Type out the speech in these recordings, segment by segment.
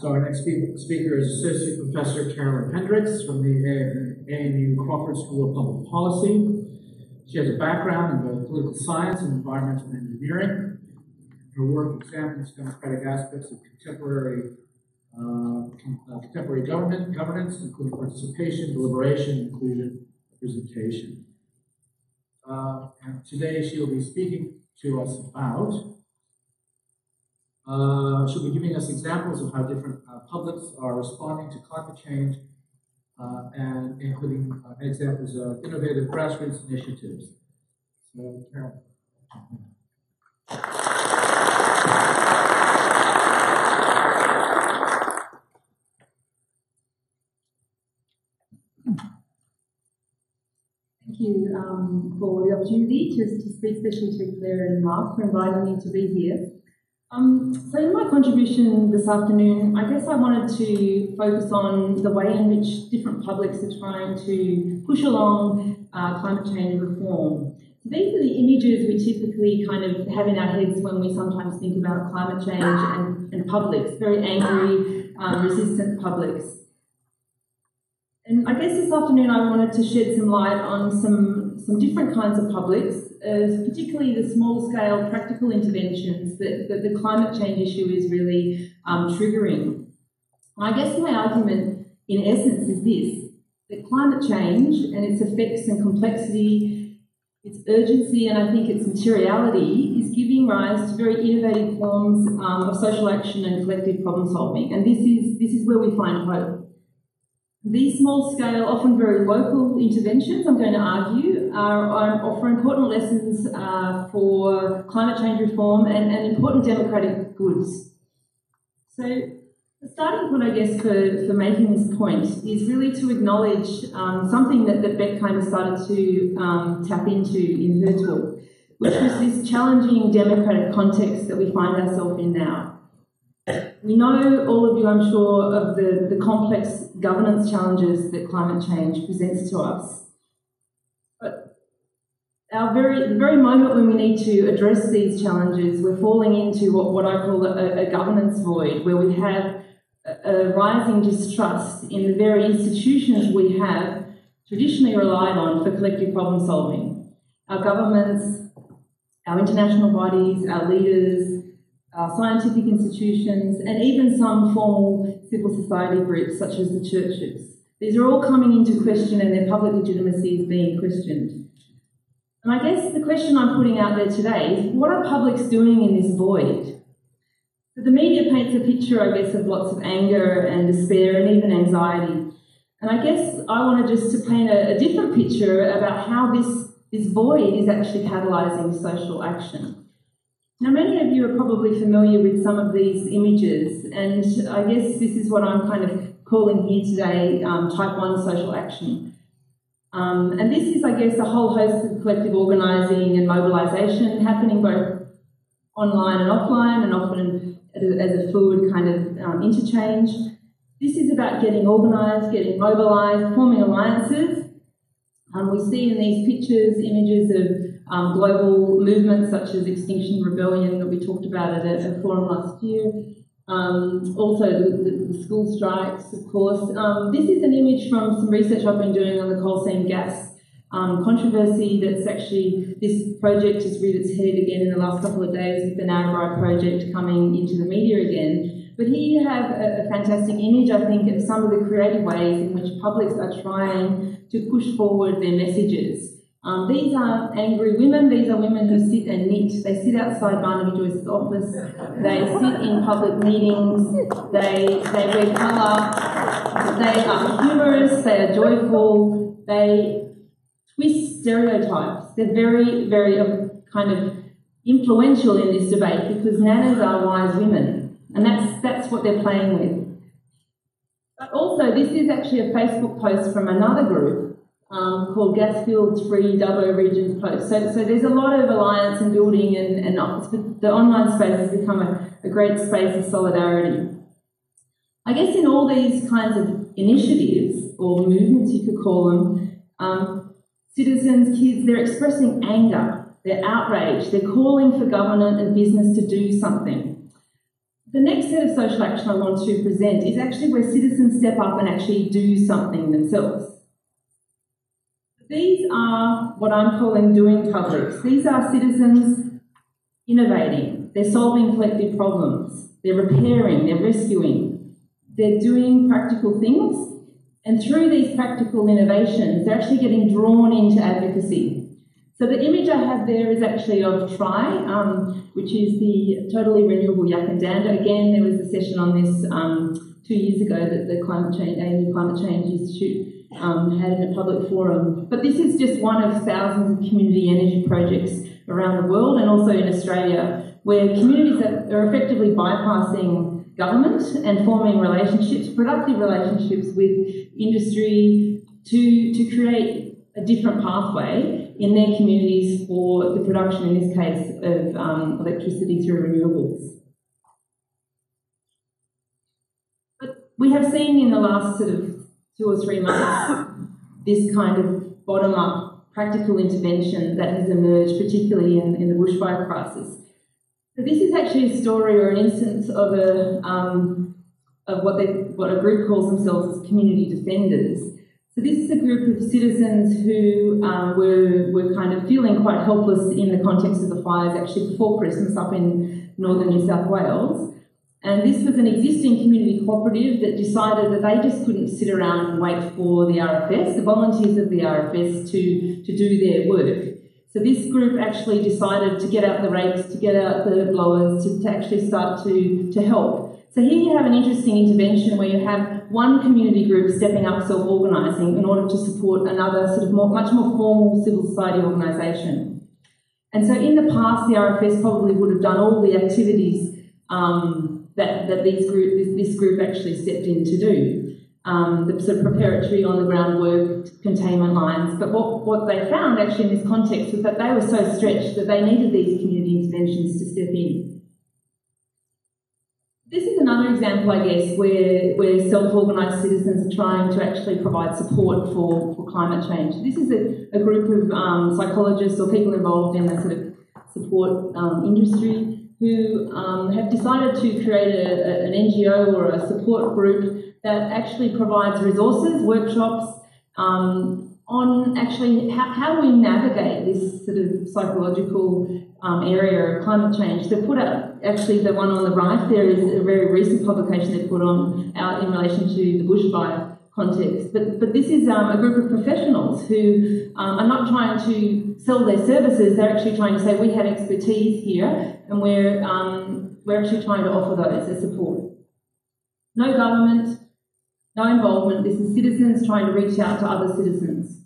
So our next speaker is Associate Professor Carolyn Hendriks from the ANU Crawford School of Public Policy. She has a background in both political science and environmental engineering. Her work examines democratic aspects of contemporary governance, including participation, deliberation, inclusion, representation. And today she will be speaking to us about she'll be giving us examples of how different publics are responding to climate change, and including examples of innovative grassroots initiatives. So, Carol. Thank you for the opportunity to speak, especially to Claire and Mark for inviting me to be here. So in my contribution this afternoon, I guess I wanted to focus on the way in which different publics are trying to push along climate change reform. So these are the images we typically kind of have in our heads when we sometimes think about climate change and publics, very angry, resistant publics. And I guess this afternoon I wanted to shed some light on some different kinds of publics, particularly the small-scale practical interventions that the climate change issue is really triggering. And I guess my argument, in essence, is this: that climate change and its effects and complexity, its urgency, and I think its materiality is giving rise to very innovative forms of social action and collective problem-solving. And this is where we find hope. These small-scale, often very local interventions, I'm going to argue, offer important lessons for climate change reform and important democratic goods. So the starting point, I guess, for making this point is really to acknowledge something that Beck kind of started to tap into in her talk, which was this challenging democratic context that we find ourselves in now. We know, all of you, I'm sure, of the complex governance challenges that climate change presents to us. But the very moment when we need to address these challenges, we're falling into what I call a governance void, where we have a rising distrust in the very institutions we have traditionally relied on for collective problem solving. Our governments, our international bodies, our leaders, our scientific institutions, and even some formal civil society groups such as the churches. These are all coming into question and their public legitimacy is being questioned. And I guess the question I'm putting out there today is, what are publics doing in this void? So the media paints a picture, I guess, of lots of anger and despair and even anxiety. And I guess I wanted just to paint a different picture about how this void is actually catalysing social action. Now, many of you are probably familiar with some of these images, and I guess this is what I'm kind of calling here today type 1 social action. And this is, I guess, a whole host of collective organising and mobilisation happening both online and offline, and often as a fluid kind of interchange. This is about getting organised, getting mobilised, forming alliances. We see in these pictures images of global movements such as Extinction Rebellion that we talked about at a forum last year. Also the school strikes, of course. This is an image from some research I've been doing on the coal seam gas controversy. That's actually, this project has reared its head again in the last couple of days with the Narrabri project coming into the media again. But here you have a fantastic image, I think, of some of the creative ways in which publics are trying to push forward their messages. These are angry women. These are women who sit and knit. They sit outside Barnaby Joyce's office. They sit in public meetings. They wear colour. They are humorous. They are joyful. They twist stereotypes. They're very, very kind of influential in this debate because nanas are wise women, and that's what they're playing with. But also, this is actually a Facebook post from another group called Gasfields Free Dubbo Regions Post. So there's a lot of alliance and building, and the online space has become a great space of solidarity. I guess in all these kinds of initiatives, or movements you could call them, citizens, kids, they're expressing anger, they're outraged, they're calling for government and business to do something. The next set of social action I want to present is actually where citizens step up and actually do something themselves. These are what I'm calling doing publics. These are citizens innovating. They're solving collective problems. They're repairing, they're rescuing. They're doing practical things. And through these practical innovations, they're actually getting drawn into advocacy. So the image I have there is actually of TRI, which is the Totally Renewable Yakandanda. Again, there was a session on this 2 years ago that the ANU Climate Change Institute had in a public forum. But this is just one of thousands of community energy projects around the world and also in Australia, where communities are effectively bypassing government and forming relationships, productive relationships with industry to create a different pathway in their communities for the production, in this case, of electricity through renewables. But we have seen in the last sort of 2 or 3 months this kind of bottom-up practical intervention that has emerged, particularly in the bushfire crisis. So this is actually a story or an instance of what a group calls themselves as community defenders. So this is a group of citizens who were kind of feeling quite helpless in the context of the fires actually before Christmas up in northern New South Wales. And this was an existing community cooperative that decided that they just couldn't sit around and wait for the RFS, the volunteers of the RFS, to do their work. So this group actually decided to get out the rakes, to get out the blowers, to actually start to help. So here you have an interesting intervention where you have one community group stepping up, self-organising in order to support another sort of much more formal civil society organisation. And so in the past, the RFS probably would have done all the activities that this group actually stepped in to do. The sort of preparatory on-the-ground work, containment lines. But what they found actually in this context was that they were so stretched that they needed these community interventions to step in. This is another example, I guess, where self-organised citizens are trying to actually provide support for climate change. This is a group of psychologists or people involved in the sort of support industry who have decided to create an NGO or a support group that actually provides resources, workshops, on actually how do we navigate this sort of psychological area of climate change. They put out, actually the one on the right there is a very recent publication they put out in relation to the bushfire context. But this is a group of professionals who are not trying to sell their services, they're actually trying to say we have expertise here and we're actually trying to offer those as support. No government, no involvement, this is citizens trying to reach out to other citizens.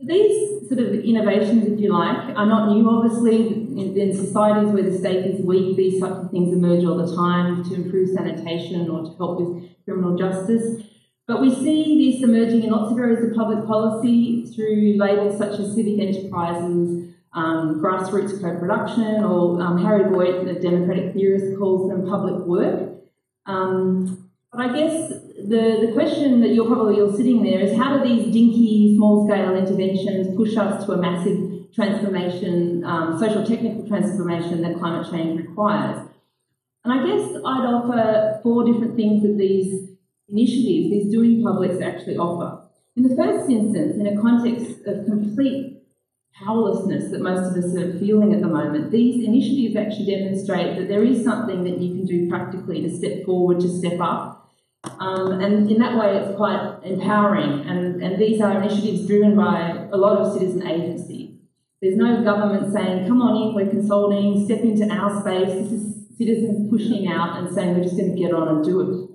These sort of innovations, if you like, are not new, obviously. In societies where the state is weak, these types of things emerge all the time to improve sanitation or to help with criminal justice. But we see this emerging in lots of areas of public policy through labels such as civic enterprises, grassroots co-production, or Harry Boyd, the democratic theorist, calls them public work. But I guess the question that you're probably all sitting there is how do these dinky small-scale interventions push us to a massive transformation, social technical transformation that climate change requires? And I guess I'd offer 4 different things that these initiatives, these doing publics actually offer. In the first instance, in a context of complete powerlessness that most of us are feeling at the moment, these initiatives actually demonstrate that there is something that you can do practically to step forward, to step up. And in that way, it's quite empowering. And these are initiatives driven by a lot of citizen agency. There's no government saying, come on in, we're consulting, step into our space. This is citizens pushing out and saying, we're just going to get on and do it.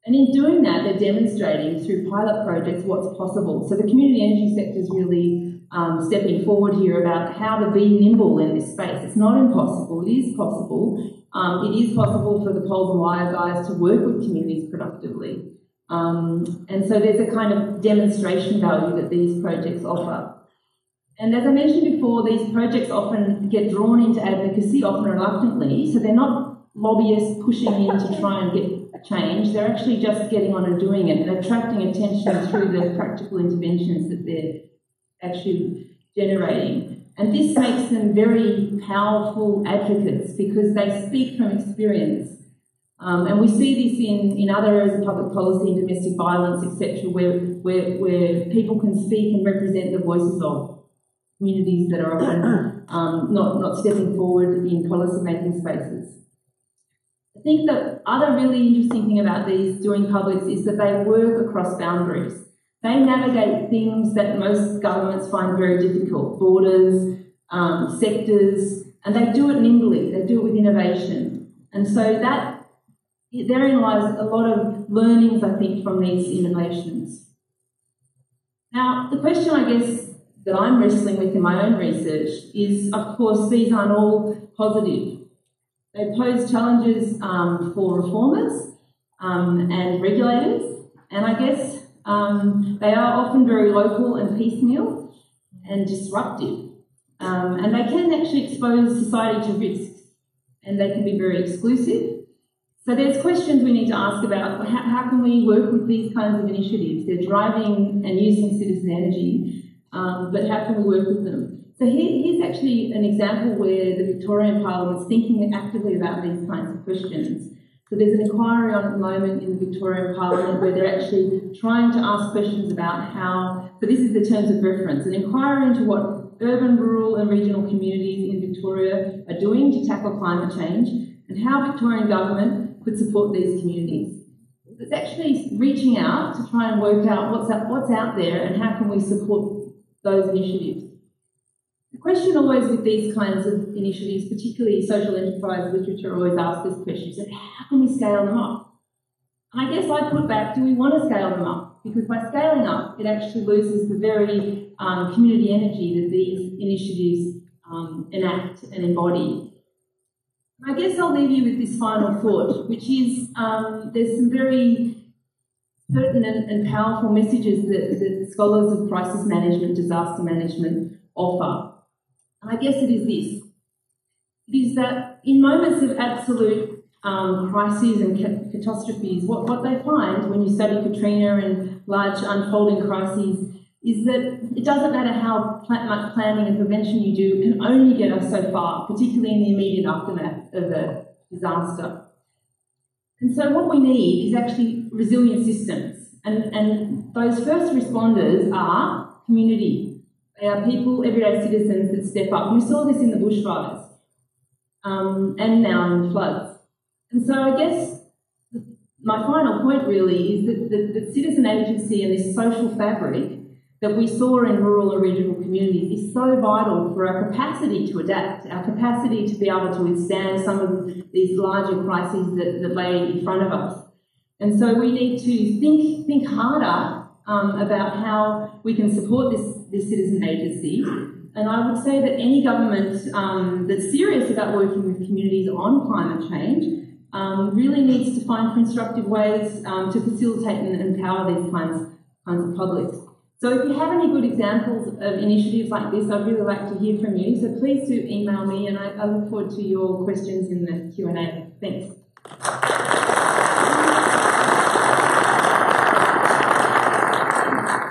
And in doing that, they're demonstrating through pilot projects what's possible. So the community energy sector is really stepping forward here about how to be nimble in this space. It's not impossible, it is possible. It is possible for the poles and wire guys to work with communities productively. And so there's a kind of demonstration value that these projects offer. And as I mentioned before, these projects often get drawn into advocacy, often reluctantly, so they're not lobbyists pushing in to try and get change, they're actually just getting on and doing it and attracting attention through the practical interventions that they're actually generating. And this makes them very powerful advocates because they speak from experience. And we see this in other areas of public policy, in domestic violence, etc., where people can speak and represent the voices of communities that are often not stepping forward in policy-making spaces. I think the other really interesting thing about these joint publics is that they work across boundaries. They navigate things that most governments find very difficult, borders, sectors, and they do it nimbly, they do it with innovation. And so therein lies a lot of learnings, I think, from these innovations. Now, the question, I guess, that I'm wrestling with in my own research is, of course, these aren't all positive. They pose challenges for reformers and regulators, and I guess they are often very local and piecemeal and disruptive. And they can actually expose society to risks, and they can be very exclusive. So there's questions we need to ask about how can we work with these kinds of initiatives? They're driving and using citizen energy, but how can we work with them? So here's actually an example where the Victorian Parliament's thinking actively about these kinds of questions. So there's an inquiry on at the moment in the Victorian Parliament where they're actually trying to ask questions about how, so this is the terms of reference, an inquiry into what urban, rural and regional communities in Victoria are doing to tackle climate change and how Victorian government could support these communities. It's actually reaching out to try and work out what's out there and how can we support those initiatives. The question always with these kinds of initiatives, particularly social enterprise literature, always asks this question, so how can we scale them up? And I guess I put back, do we want to scale them up? Because by scaling up, it actually loses the very community energy that these initiatives enact and embody. And I guess I'll leave you with this final thought, which is there's some very pertinent and powerful messages that scholars of crisis management, disaster management offer. And I guess it is this. It is that in moments of absolute crises and catastrophes, what they find when you study Katrina and large unfolding crises is that it doesn't matter how much planning and prevention you do, it can only get us so far, particularly in the immediate aftermath of a disaster. And so what we need is actually resilient systems. And those first responders are community. They are people, everyday citizens that step up. We saw this in the bushfires and now in the floods. And so I guess my final point really is that citizen agency and this social fabric that we saw in rural and regional communities is so vital for our capacity to adapt, our capacity to be able to withstand some of these larger crises that lay in front of us. And so we need to think harder about how we can support this citizen agency. And I would say that any government that's serious about working with communities on climate change really needs to find constructive ways to facilitate and empower these kinds of publics. So if you have any good examples of initiatives like this, I'd really like to hear from you. So please do email me, and I look forward to your questions in the Q&A. Thanks.